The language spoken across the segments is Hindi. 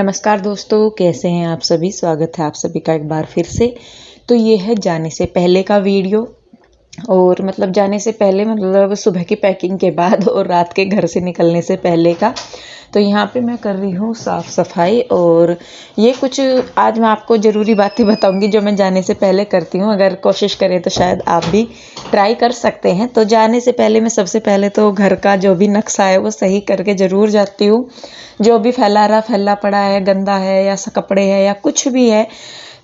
नमस्कार दोस्तों, कैसे हैं आप सभी। स्वागत है आप सभी का एक बार फिर से। तो ये है जाने से पहले का वीडियो और मतलब जाने से पहले मतलब सुबह की पैकिंग के बाद और रात के घर से निकलने से पहले का। तो यहाँ पे मैं कर रही हूँ साफ़ सफाई और ये कुछ आज मैं आपको ज़रूरी बातें बताऊँगी जो मैं जाने से पहले करती हूँ। अगर कोशिश करें तो शायद आप भी ट्राई कर सकते हैं। तो जाने से पहले मैं सबसे पहले तो घर का जो भी नक्शा है वो सही करके ज़रूर जाती हूँ। जो भी फैला पड़ा है, गंदा है या कपड़े है या कुछ भी है,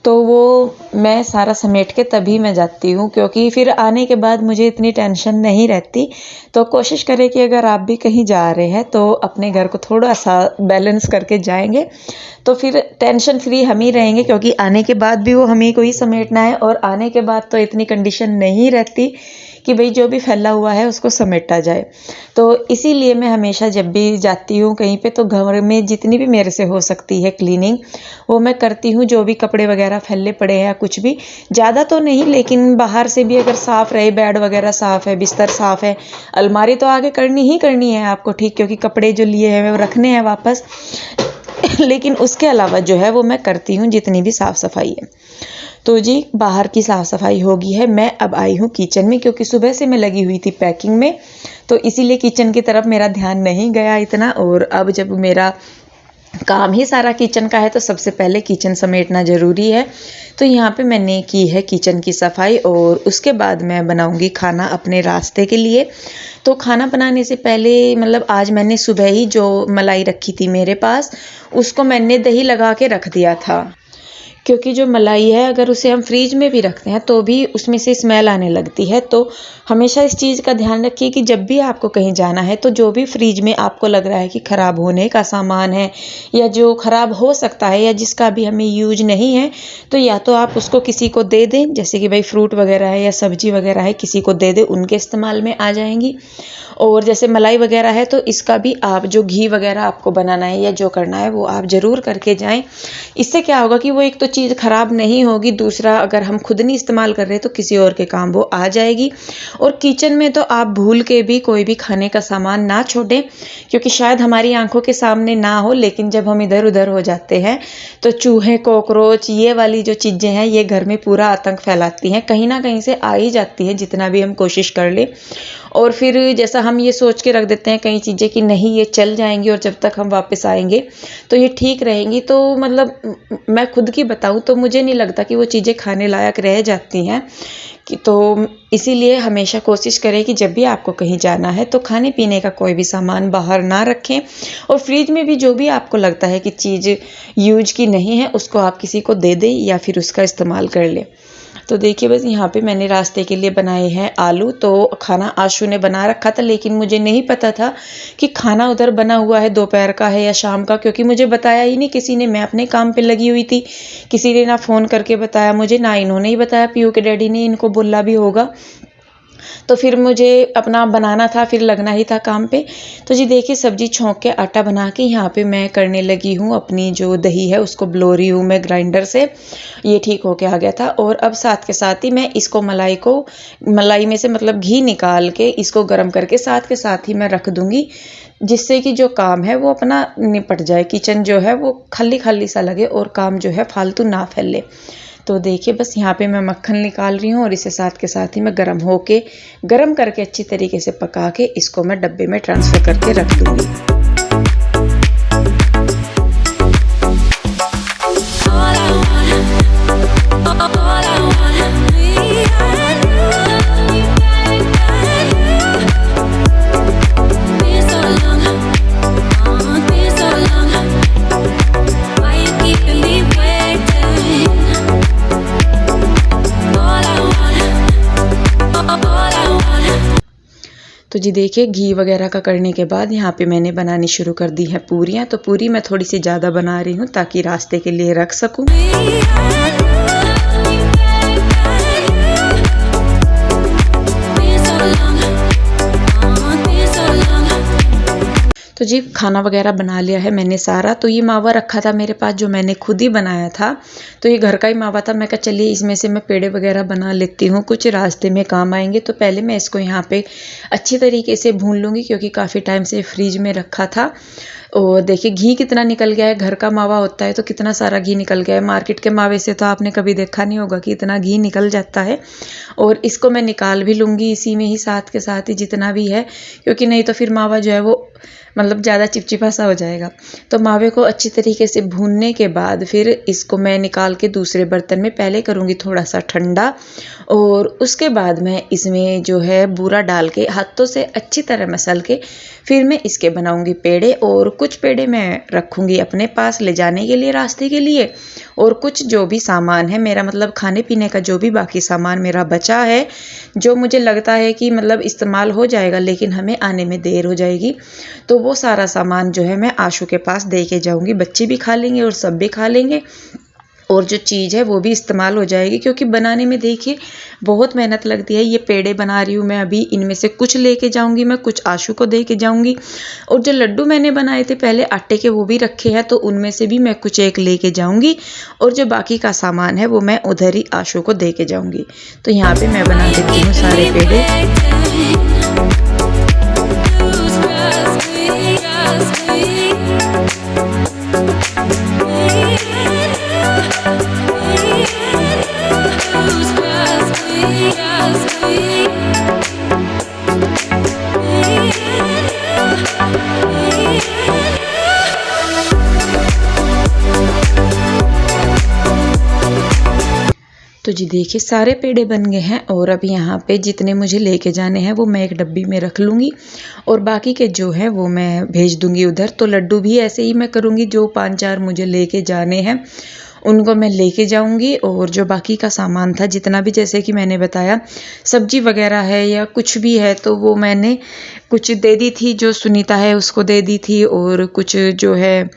तो वो मैं सारा समेट के तभी मैं जाती हूँ, क्योंकि फिर आने के बाद मुझे इतनी टेंशन नहीं रहती। तो कोशिश करें कि अगर आप भी कहीं जा रहे हैं तो अपने घर को थोड़ा सा बैलेंस करके जाएंगे तो फिर टेंशन फ्री हम ही रहेंगे, क्योंकि आने के बाद भी वो हमें को ही समेटना है और आने के बाद तो इतनी कंडीशन नहीं रहती कि भाई जो भी फैला हुआ है उसको समेटा जाए। तो इसीलिए मैं हमेशा जब भी जाती हूँ कहीं पे तो घर में जितनी भी मेरे से हो सकती है क्लीनिंग वो मैं करती हूँ। जो भी कपड़े वगैरह फैले पड़े हैं या कुछ भी, ज़्यादा तो नहीं लेकिन बाहर से भी अगर साफ़ रहे, बेड वगैरह साफ़ है, बिस्तर साफ़ है, अलमारी तो आगे करनी ही करनी है आपको, ठीक, क्योंकि कपड़े जो लिए हैं वो रखने हैं वापस। लेकिन उसके अलावा जो है वो मैं करती हूँ जितनी भी साफ़ सफाई है। तो जी बाहर की साफ़ सफाई होगी है। मैं अब आई हूँ किचन में, क्योंकि सुबह से मैं लगी हुई थी पैकिंग में, तो इसीलिए किचन की तरफ मेरा ध्यान नहीं गया इतना। और अब जब मेरा काम ही सारा किचन का है तो सबसे पहले किचन समेटना ज़रूरी है। तो यहाँ पे मैंने की है किचन की सफाई और उसके बाद मैं बनाऊंगी खाना अपने रास्ते के लिए। तो खाना बनाने से पहले मतलब आज मैंने सुबह ही जो मलाई रखी थी मेरे पास, उसको मैंने दही लगा के रख दिया था, क्योंकि जो मलाई है अगर उसे हम फ्रीज में भी रखते हैं तो भी उसमें से स्मेल आने लगती है। तो हमेशा इस चीज़ का ध्यान रखिए कि जब भी आपको कहीं जाना है तो जो भी फ्रीज में आपको लग रहा है कि ख़राब होने का सामान है या जो ख़राब हो सकता है या जिसका भी हमें यूज नहीं है, तो या तो आप उसको किसी को दे दें, जैसे कि भाई फ्रूट वगैरह है या सब्जी वगैरह है, किसी को दे दें, उनके इस्तेमाल में आ जाएंगी। और जैसे मलाई वगैरह है तो इसका भी आप जो घी वगैरह आपको बनाना है या जो करना है वो आप ज़रूर करके जाएं। इससे क्या होगा कि वो एक तो चीज़ ख़राब नहीं होगी, दूसरा अगर हम खुद नहीं इस्तेमाल कर रहे तो किसी और के काम वो आ जाएगी। और किचन में तो आप भूल के भी कोई भी खाने का सामान ना छोड़ें, क्योंकि शायद हमारी आंखों के सामने ना हो लेकिन जब हम इधर उधर हो जाते हैं तो चूहे, कॉकरोच, ये वाली जो चीज़ें हैं ये घर में पूरा आतंक फैलाती हैं, कहीं ना कहीं से आ ही जाती हैं जितना भी हम कोशिश कर ले। और फिर जैसा हम ये सोच के रख देते हैं कई चीज़ें कि नहीं ये चल जाएंगी और जब तक हम वापस आएंगे तो ये ठीक रहेंगी, तो मतलब मैं खुद की बताऊं तो मुझे नहीं लगता कि वो चीज़ें खाने लायक रह जाती हैं कि। तो इसीलिए हमेशा कोशिश करें कि जब भी आपको कहीं जाना है तो खाने पीने का कोई भी सामान बाहर ना रखें, और फ्रिज में भी जो भी आपको लगता है कि चीज़ यूज की नहीं है उसको आप किसी को दे दें या फिर उसका इस्तेमाल कर लें। तो देखिए बस यहाँ पे मैंने रास्ते के लिए बनाए हैं आलू। तो खाना आशु ने बना रखा था लेकिन मुझे नहीं पता था कि खाना उधर बना हुआ है दोपहर का है या शाम का, क्योंकि मुझे बताया ही नहीं किसी ने। मैं अपने काम पे लगी हुई थी, किसी ने ना फ़ोन करके बताया मुझे, ना इन्होंने ही बताया, पीयू के डैडी ने इनको बोला भी होगा। तो फिर मुझे अपना बनाना था, फिर लगना ही था काम पे। तो जी देखिए सब्जी छोंक के आटा बना के यहाँ पे मैं करने लगी हूँ अपनी जो दही है उसको ब्लो रही हूँ मैं ग्राइंडर से। ये ठीक होके आ गया था। और अब साथ के साथ ही मैं इसको मलाई में से मतलब घी निकाल के इसको गर्म करके साथ के साथ ही मैं रख दूँगी, जिससे कि जो काम है वो अपना निपट जाए, किचन जो है वो खाली खाली सा लगे और काम जो है फालतू ना फैले। तो देखिए बस यहाँ पे मैं मक्खन निकाल रही हूँ और इसे साथ के साथ ही मैं गरम करके अच्छी तरीके से पका के इसको मैं डब्बे में ट्रांसफ़र करके रख दूँगी। तो जी देखिए घी वगैरह का करने के बाद यहाँ पे मैंने बनानी शुरू कर दी है पूरियाँ। तो पूरी मैं थोड़ी सी ज़्यादा बना रही हूँ ताकि रास्ते के लिए रख सकूँ। तो जी खाना वगैरह बना लिया है मैंने सारा। तो ये मावा रखा था मेरे पास जो मैंने खुद ही बनाया था, तो ये घर का ही मावा था। मैं कहा चलिए इसमें से मैं पेड़े वगैरह बना लेती हूँ, कुछ रास्ते में काम आएंगे। तो पहले मैं इसको यहाँ पे अच्छी तरीके से भून लूँगी क्योंकि काफ़ी टाइम से फ्रिज में रखा था। और देखिए घी कितना निकल गया है, घर का मावा होता है तो कितना सारा घी निकल गया है। मार्केट के मावे से तो आपने कभी देखा नहीं होगा कि इतना घी निकल जाता है। और इसको मैं निकाल भी लूँगी इसी में ही साथ के साथ ही जितना भी है, क्योंकि नहीं तो फिर मावा जो है वो मतलब ज़्यादा चिपचिपा सा हो जाएगा। तो मावे को अच्छी तरीके से भूनने के बाद फिर इसको मैं निकाल के दूसरे बर्तन में पहले करूँगी थोड़ा सा ठंडा, और उसके बाद मैं इसमें जो है बूरा डाल के हाथों से अच्छी तरह मसल के फिर मैं इसके बनाऊँगी पेड़े। और कुछ पेड़े मैं रखूँगी अपने पास ले जाने के लिए रास्ते के लिए, और कुछ जो भी सामान है मेरा मतलब खाने पीने का जो भी बाकी सामान मेरा बचा है, जो मुझे लगता है कि मतलब इस्तेमाल हो जाएगा लेकिन हमें आने में देर हो जाएगी, तो वो सारा सामान जो है मैं आशु के पास दे के जाऊँगी। बच्चे भी खा लेंगे और सब भी खा लेंगे, और जो चीज़ है वो भी इस्तेमाल हो जाएगी। क्योंकि बनाने में देखिए बहुत मेहनत लगती है। ये पेड़े बना रही हूँ मैं अभी, इनमें से कुछ लेके जाऊँगी मैं, कुछ आशु को दे के जाऊँगी। और जो लड्डू मैंने बनाए थे पहले आटे के वो भी रखे हैं, तो उनमें से भी मैं कुछ एक लेके जाऊँगी, और जो बाकी का सामान है वो मैं उधर ही आशु को दे के जाऊँगी। तो यहाँ पे मैं बना देती हूँ सारे पेड़े। तो जी देखिए सारे पेड़े बन गए हैं, और अब यहाँ पे जितने मुझे लेके जाने हैं वो मैं एक डब्बी में रख लूँगी, और बाकी के जो है वो मैं भेज दूँगी उधर। तो लड्डू भी ऐसे ही मैं करूँगी, जो 5-4 मुझे लेके जाने हैं उनको मैं लेके जाऊंगी, और जो बाकी का सामान था जितना भी, जैसे कि मैंने बताया सब्जी वगैरह है या कुछ भी है, तो वो मैंने कुछ दे दी थी, जो सुनीता है उसको दे दी थी, और कुछ जो है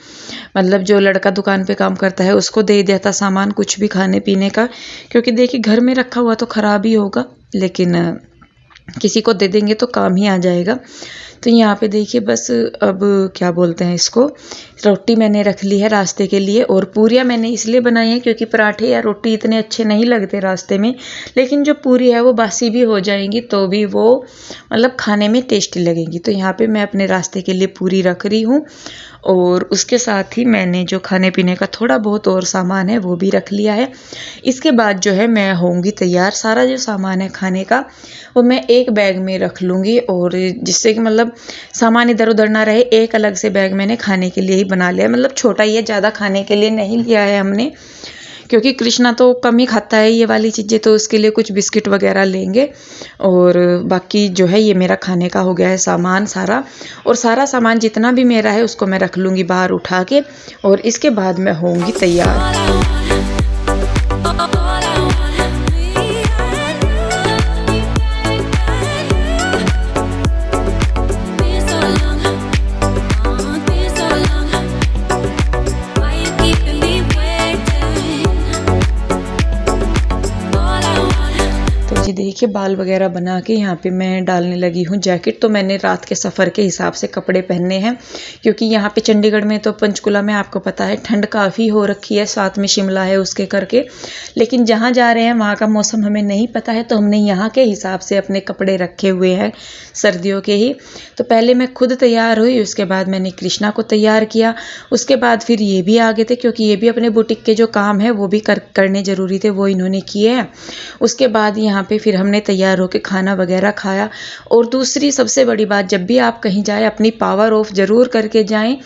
मतलब जो लड़का दुकान पे काम करता है उसको दे दिया था सामान, कुछ भी खाने पीने का। क्योंकि देखिए घर में रखा हुआ तो ख़राब ही होगा, लेकिन किसी को दे देंगे तो काम ही आ जाएगा। तो यहाँ पे देखिए बस अब क्या बोलते हैं इसको, रोटी मैंने रख ली है रास्ते के लिए, और पूरियाँ मैंने इसलिए बनाई है क्योंकि पराठे या रोटी इतने अच्छे नहीं लगते रास्ते में, लेकिन जो पूरी है वो बासी भी हो जाएंगी तो भी वो मतलब खाने में टेस्टी लगेंगी। तो यहाँ पे मैं अपने रास्ते के लिए पूरी रख रही हूँ, और उसके साथ ही मैंने जो खाने पीने का थोड़ा बहुत और सामान है वो भी रख लिया है। इसके बाद जो है मैं होंगी तैयार। सारा जो सामान है खाने का वो मैं एक बैग में रख लूँगी, और जिससे कि मतलब सामान इधर उधर ना रहे। एक अलग से बैग मैंने खाने के लिए ही बना लिया, मतलब छोटा ही है, ज़्यादा खाने के लिए नहीं लिया है हमने, क्योंकि कृष्णा तो कम ही खाता है ये वाली चीज़ें, तो उसके लिए कुछ बिस्किट वगैरह लेंगे। और बाकी जो है ये मेरा खाने का हो गया है सामान सारा, और सारा सामान जितना भी मेरा है उसको मैं रख लूँगी बाहर उठा के, और इसके बाद मैं होंगी तैयार। देखिए बाल वगैरह बना के यहाँ पे मैं डालने लगी हूँ जैकेट। तो मैंने रात के सफ़र के हिसाब से कपड़े पहनने हैं, क्योंकि यहाँ पे चंडीगढ़ में तो पंचकुला में आपको पता है ठंड काफ़ी हो रखी है, साथ में शिमला है उसके करके। लेकिन जहाँ जा रहे हैं वहाँ का मौसम हमें नहीं पता है, तो हमने यहाँ के हिसाब से अपने कपड़े रखे हुए हैं सर्दियों के ही। तो पहले मैं खुद तैयार हुई, उसके बाद मैंने कृष्णा को तैयार किया, उसके बाद फिर ये भी आ गए थे, क्योंकि ये भी अपने बुटीक के जो काम है वो भी करने ज़रूरी थे, वो इन्होंने किए हैं। उसके बाद यहाँ पे फिर हमने तैयार होकर खाना वगैरह खाया। और दूसरी सबसे बड़ी बात, जब भी आप कहीं जाएं अपनी पावर ऑफ ज़रूर करके जाएं,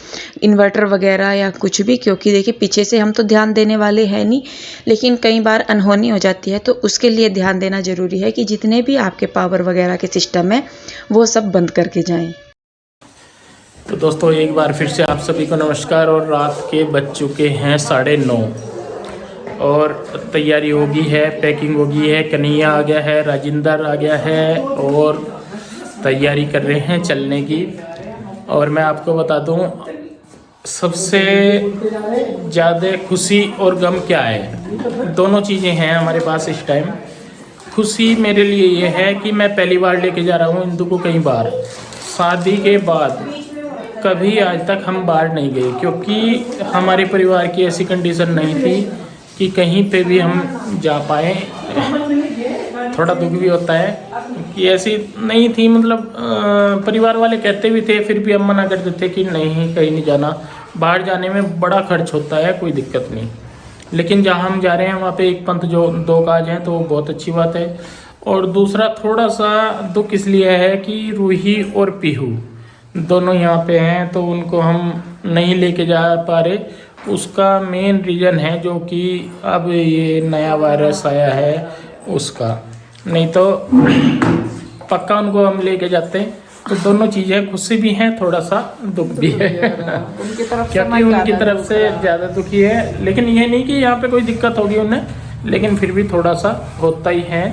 इन्वर्टर वगैरह या कुछ भी, क्योंकि देखिए पीछे से हम तो ध्यान देने वाले हैं नहीं, लेकिन कई बार अनहोनी हो जाती है, तो उसके लिए ध्यान देना ज़रूरी है कि जितने भी आपके पावर वगैरह के सिस्टम है वो सब बंद करके जाएं। तो दोस्तों एक बार फिर से आप सभी को नमस्कार। और रात के बज चुके हैं 9:30 और तैयारी होगी है, पैकिंग होगी है। कन्हैया आ गया है, राजिंदर आ गया है और तैयारी कर रहे हैं चलने की। और मैं आपको बता दूं सबसे ज़्यादा खुशी और गम क्या है, दोनों चीज़ें हैं हमारे पास इस टाइम। खुशी मेरे लिए ये है कि मैं पहली बार लेके जा रहा हूँ इंदु को कई बार। शादी के बाद कभी आज तक हम बाहर नहीं गए, क्योंकि हमारे परिवार की ऐसी कंडीशन नहीं थी कि कहीं पे भी हम जा पाए। थोड़ा दुख भी होता है कि ऐसी नहीं थी, मतलब परिवार वाले कहते भी थे, फिर भी हम मना करते थे कि नहीं कहीं नहीं जाना, बाहर जाने में बड़ा खर्च होता है, कोई दिक्कत नहीं। लेकिन जहाँ हम जा रहे हैं वहाँ पे एक पंथ जो 2 काज हैं, तो बहुत अच्छी बात है। और दूसरा थोड़ा सा दुख इसलिए है कि रूही और पीहू दोनों यहाँ पे हैं, तो उनको हम नहीं लेके जा पा रहे। उसका मेन रीज़न है जो कि अब ये नया वायरस आया है उसका, नहीं तो पक्का उनको हम लेके जाते हैं। तो दोनों चीज़ें खुशी भी हैं, थोड़ा सा दुख भी है उनकी तरफ क्योंकि उनकी तरफ से ज़्यादा दुखी है। लेकिन ये नहीं कि यहाँ पे कोई दिक्कत होगी उन्हें, लेकिन फिर भी थोड़ा सा होता ही है।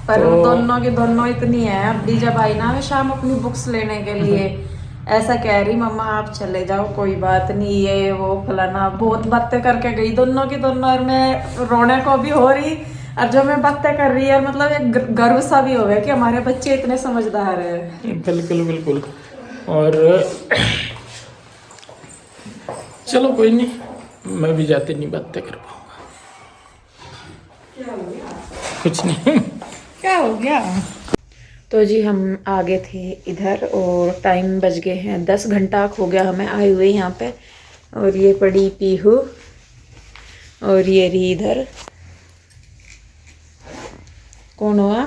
पर तो दोनों की दोनों इतनी है, अभी जब आई ना वे शाम अपनी बुक्स लेने के लिए ऐसा कह रही मम्मा आप चले जाओ कोई बात नहीं, ये वो फलाना, बहुत बातें करके गई दोनों की दोनों। और मैं रोने को भी हो रही, और जो मैं बातें कर रही है मतलब एक गर्व सा भी हो गया कि हमारे बच्चे इतने समझदार हैं। बिल्कुल बिल्कुल। और चलो कोई नहीं, मैं भी जाते नहीं बातें कर पाऊंगा। कुछ नहीं। क्या हो गया? तो जी हम आ गए थे इधर और टाइम बज गए हैं 10 घंटा हो गया हमें आए हुए यहाँ पे। और ये पड़ी पीहू और ये रही इधर, कौन हुआ?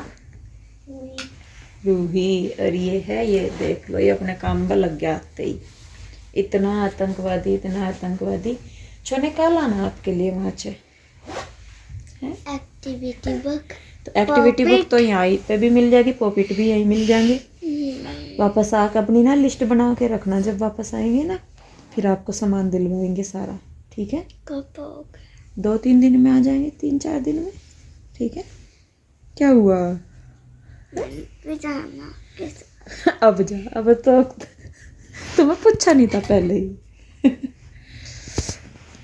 रूही। और ये है, ये देख लो, ये अपने काम पर लग गया आते ही। इतना आतंकवादी, इतना आतंकवादी। छोने क्या लाना आपके लिए वहाँ से? Activity book. तो एक्टिविटी बुक तो यहाँ पे भी मिल जाएगी, पॉपिट भी यहीं मिल जाएंगे। वापस आकर अपनी ना लिस्ट बना के रखना, जब वापस आएंगे ना फिर आपको सामान दिलवाएंगे सारा, ठीक है? कब? 2-3 दिन में आ जाएंगे, 3-4 दिन में, ठीक है? क्या हुआ? अब जा, अब तो तुम्हें पूछा नहीं था पहले ही।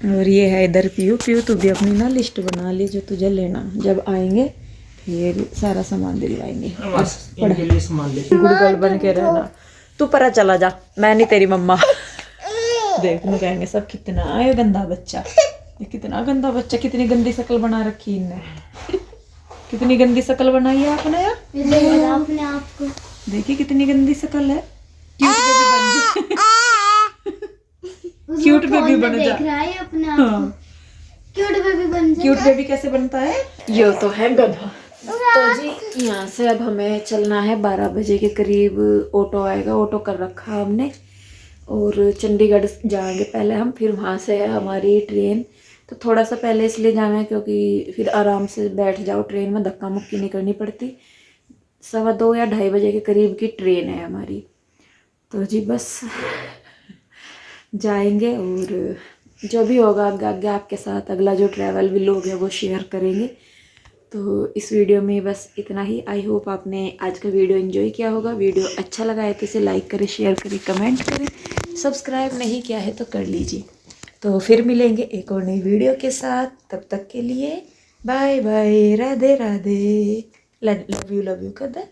और ये है इधर पीयू। पीयू तू भी अपनी ना लिस्ट बना ली जो तुझे लेना, जब आएंगे फिर सारा सामान दिलवाएंगे। इनके लिए सामान ले। गुड़गड़ बन के रहना, तू परा चला जा, मैं नहीं तेरी मम्मा। देखने कहेंगे सब कितना आए गंदा बच्चा, ये कितना गंदा बच्चा, कितनी गंदी शक्ल बना रखी इनने। कितनी गंदी शक्ल बनाई है आपने यार, अपने आप को देखिए कितनी गंदी शक्ल है। क्यूट बेबी बन जा, देख रहा है अपने आप को। क्यूट बेबी बन जा। क्यूट बेबी कैसे बनता है? ये तो है गधा। तो जी यहाँ से अब हमें चलना है, 12 बजे के करीब ऑटो आएगा, ऑटो कर रखा हमने। और चंडीगढ़ जाएंगे पहले हम, फिर वहाँ से है हमारी ट्रेन। तो थोड़ा सा पहले इसलिए जाना है क्योंकि फिर आराम से बैठ जाओ ट्रेन में, धक्का मुक्की नहीं करनी पड़ती। 2:15 या 2:30 बजे के करीब की ट्रेन है हमारी। तो जी बस जाएंगे और जो भी होगा आगे आपके साथ अगला जो ट्रैवल व्लॉग है वो शेयर करेंगे। तो इस वीडियो में बस इतना ही। आई होप आपने आज का वीडियो एंजॉय किया होगा। वीडियो अच्छा लगा है तो इसे लाइक करें, शेयर करें, कमेंट करें। सब्सक्राइब नहीं किया है तो कर लीजिए। तो फिर मिलेंगे एक और नई वीडियो के साथ, तब तक के लिए bye bye, Radhe Radhe, love you कर दे।